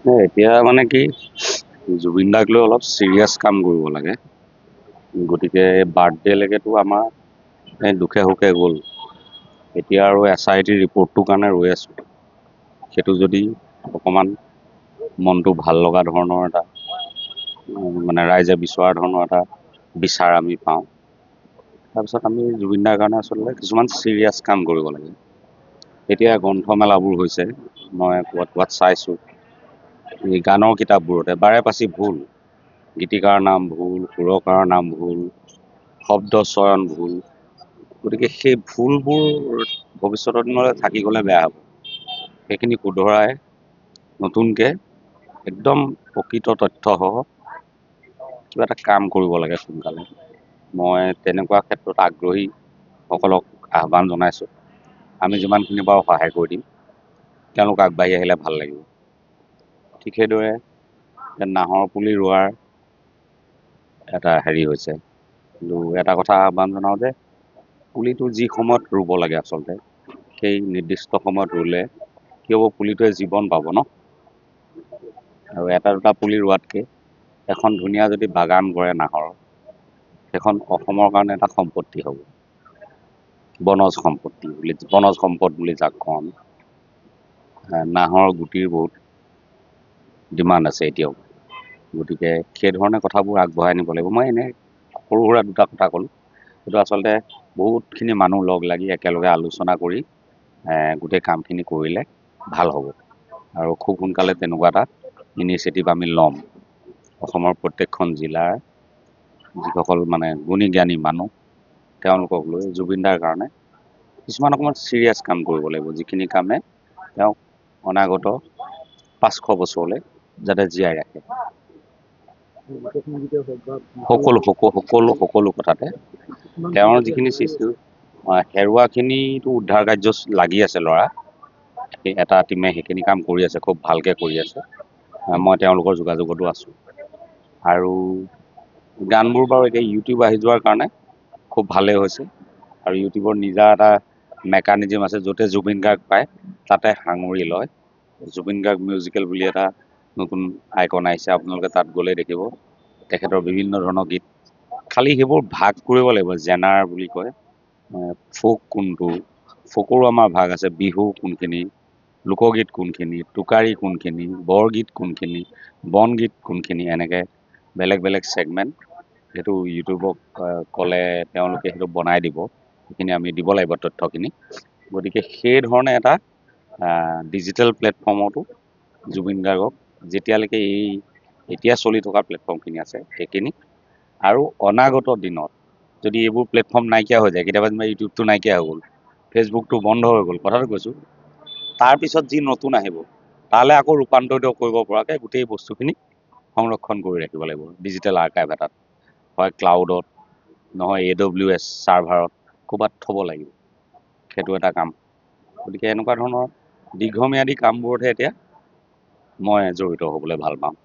এতিয়া মানে কি জুবিন দাক লৈ অলপ চিৰিয়াছ কাম কৰিব লাগে। গতিকে বাৰ্থডেলৈকেতো আমাৰ দুখে সুখে গ'ল। এতিয়া আৰু SIT ৰিপৰ্টটোৰ কাৰণে ৰৈ আছোঁ। সেইটো যদি অকণমান মনটো ভাল লগা ধৰণৰ এটা মানে ৰাইজে বিচৰা ধৰণৰ এটা বিচাৰ আমি পাওঁ, তাৰপিছত আমি জুবিন দাৰ কাৰণে আচলতে কিছুমান চিৰিয়াছ কাম কৰিব লাগে। এতিয়া গ্ৰন্থমেলাবোৰ হৈছে, মই ক'ৰবাত চাইছোঁ, এই গানৰ কিতাপবোৰতে বাৰে পাচি ভুল, গীতিকাৰ নাম ভুল, সুৰকাৰৰ নাম ভুল, শব্দ চয়ন ভুল। গতিকে সেই ভুলবোৰ ভৱিষ্যতৰ দিনলৈ থাকি গ'লে বেয়া হ'ব। সেইখিনি শুধৰাই নতুনকৈ একদম প্ৰকৃত তথ্যসহ কিবা এটা কাম কৰিব লাগে সোনকালে। মই তেনেকুৱা ক্ষেত্ৰত আগ্ৰহীসকলক আহ্বান জনাইছোঁ। আমি যিমানখিনি পাৰোঁ সহায় কৰি দিম, তেওঁলোক আগবাঢ়ি আহিলে ভাল লাগিব। ঠিক সেইদৰে নাহৰ পুলি ৰোৱাৰ এটা হেৰি হৈছে, কিন্তু এটা কথা আহ্বান জনাওঁ যে পুলিটো যি সময়ত ৰুব লাগে আচলতে সেই নিৰ্দিষ্ট সময়ত ৰুলে কি হ'ব, পুলিটোৱে জীৱন পাব ন। আৰু এটা দুটা পুলি ৰোৱাতকৈ এখন ধুনীয়া যদি বাগান কৰে নাহৰৰ, সেইখন অসমৰ কাৰণে এটা সম্পত্তি হ'ব, বনজ সম্পত্তি বুলি, বনজ সম্পদ বুলি যাক কওঁ আমি। নাহৰ গুটিৰ বহুত ডিমাণ্ড আছে এতিয়াও। গতিকে সেইধৰণে কথাবোৰ আগবঢ়াই নিব লাগিব। মই এনেই সৰু সুৰা দুটা কথা ক'লোঁ, সেইটো আচলতে বহুতখিনি মানুহ লগ লাগি একেলগে আলোচনা কৰি গোটেই কামখিনি কৰিলে ভাল হ'ব। আৰু খুব সোনকালে তেনেকুৱা এটা ইনিচিয়েটিভ আমি ল'ম। অসমৰ প্ৰত্যেকখন জিলাৰ যিসকল মানে গুণী জ্ঞানী মানুহ, তেওঁলোকক লৈ জুবিন দাৰ কাৰণে কিছুমান অকণমান চিৰিয়াছ কাম কৰিব লাগিব, যিখিনি কামে তেওঁক অনাগত 500 বছৰলৈ যাতে জীয়াই ৰাখে। সকলো কথাতে তেওঁৰ যিখিনি সৃষ্টি হেৰুৱাখিনিতো উদ্ধাৰ কাৰ্য লাগি আছে, ল'ৰা এটা টিমে সেইখিনি কাম কৰি আছে, খুব ভালকৈ কৰি আছে। মই তেওঁলোকৰ যোগাযোগতো আছোঁ। আৰু গানবোৰ বাৰু এতিয়া ইউটিউব আহি যোৱাৰ কাৰণে খুব ভালেই হৈছে। আৰু ইউটিউবৰ নিজা এটা মেকানিজম আছে, য'তে জুবিন গাৰ্গ পায় তাতে সাঙুৰি লয়। জুবিন গাৰ্গ মিউজিকেল বুলি এটা নতুন আইকন আহিছে, আপোনালোকে তাত গ'লেই দেখিব তেখেতৰ বিভিন্ন ধৰণৰ গীত। খালি সেইবোৰ ভাগ কৰিব লাগিব, জেনাৰ বুলি কয়। ফোক কোনটো, ফোকৰো আমাৰ ভাগ আছে, বিহু কোনখিনি, লোকগীত কোনখিনি, টোকাৰী কোনখিনি, বৰগীত কোনখিনি, বনগীত কোনখিনি, এনেকৈ বেলেগ বেলেগ ছেগমেণ্ট। সেইটো ইউটিউবক ক'লে তেওঁলোকে সেইটো বনাই দিব, সেইখিনি আমি দিব লাগিব তথ্যখিনি। গতিকে সেই ধৰণে এটা ডিজিটেল প্লেটফৰ্মতো জুবিন গাৰ্গক যেতিয়ালৈকে এতিয়া চলি থকা প্লেটফৰ্মখিনি আছে সেইখিনি, আৰু অনাগত দিনত যদি এইবোৰ প্লেটফৰ্ম নাইকিয়া হৈ যায়, কেতিয়াবা যেনিবা ইউটিউবটো নাইকিয়া হৈ গ'ল, ফেচবুকটো বন্ধ হৈ গ'ল, কথাটো কৈছোঁ, তাৰপিছত যি নতুন আহিব তালৈ আকৌ ৰূপান্তৰিত কৰিব পৰাকৈ গোটেই বস্তুখিনি সংৰক্ষণ কৰি ৰাখিব লাগিব ডিজিটেল আৰ্কাইভ এটাত, হয় ক্লাউডত, নহয় AWS ছাৰ্ভাৰত, ক'ৰবাত থ'ব লাগিব। সেইটো এটা কাম। গতিকে এনেকুৱা ধৰণৰ দীৰ্ঘম্যাদী কামবোৰতহে এতিয়া মই জড়িত হ'বলৈ ভাল পাওঁ।